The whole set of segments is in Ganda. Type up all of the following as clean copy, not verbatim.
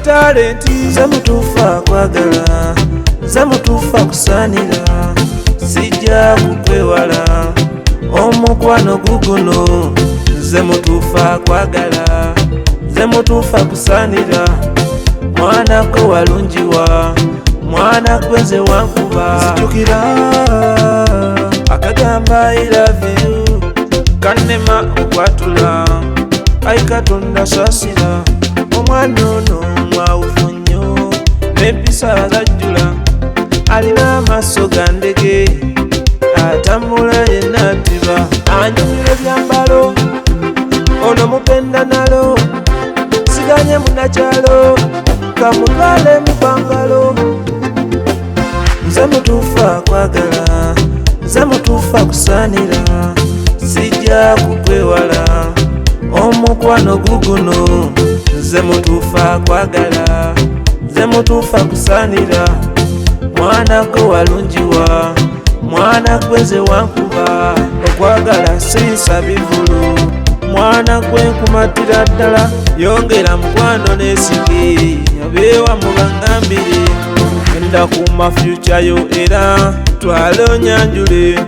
talenti. Nze mutuufa kwagala, nze mutuufa kusaanira, sijja kukwewala omukwano guguno. Nze mutuufa kwagala, nze mutuufa kusaanira, mwanako walungiwa, mwana gwenze wankuba. Sijjukira akagamba I love you kanema okwatula, ayi Katonda saasira omwana ono mwawufu nnyo n'empisa zajjula, alina amaaso ga ndege atambula yenna atiba, anyumira ebyambalo ono mupenda nalo, siganye munakyalo kamutwale mu bangalo. Nze mutuufa kwagala, nze mutuufa kusaanira, sijja kukwewala omukwano guguno. Nze mutuufa kwagala, nze mutuufa kusaanira, mwanako walungiwa, mwana gwenze wankuba. Okwagala siisa bivulu, mwana gwe nkumatira ddala, yongera mukwano n'esige abeewa mu bangambire, genda kuuma future yo era twale onyanjule,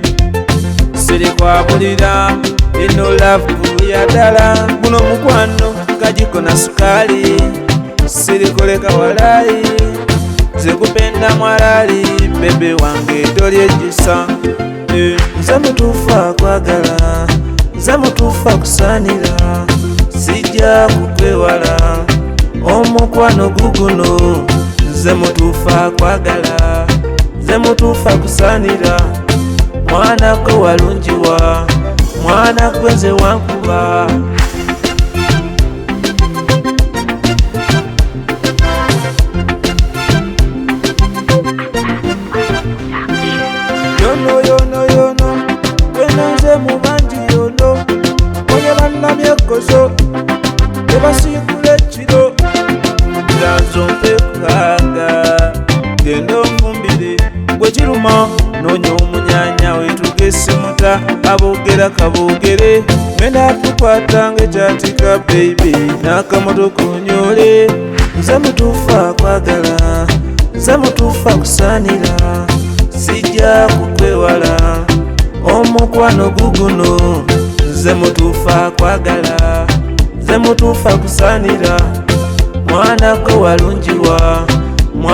sirikwabulira eno love ya ddala. Guno mukwano kajiko na sukali, sirikoleka walayi, nze kupenda mwalali, bebe wange tolyejjusa. Nze mutuufa kwagala, nze mutuufa kusaanira, sijja kukwewala omukwano guguno. Nze mutuufa kwagala, nze mutuufa kusaanira, mwanako walungiwa, mwana gwenze wankuba. Yono yono yono wena nze mubanji yono, oye bannamyekozo tebasinkula ekiro, njanzo mpekaaga genda onfumbire, gwe kiruma noonya omunyanya weetugese muta aboogera kaboogere, ngenda tukwata ng'ekyatika baby n'akamotoka onyole. Nze mutuufa kwagala, nze mutuufa kusaanira, sijja kukwewala omukwano guguno. Nze mutuufa kwagala, nze mutuufa kusaanira, mwanako walungiwa,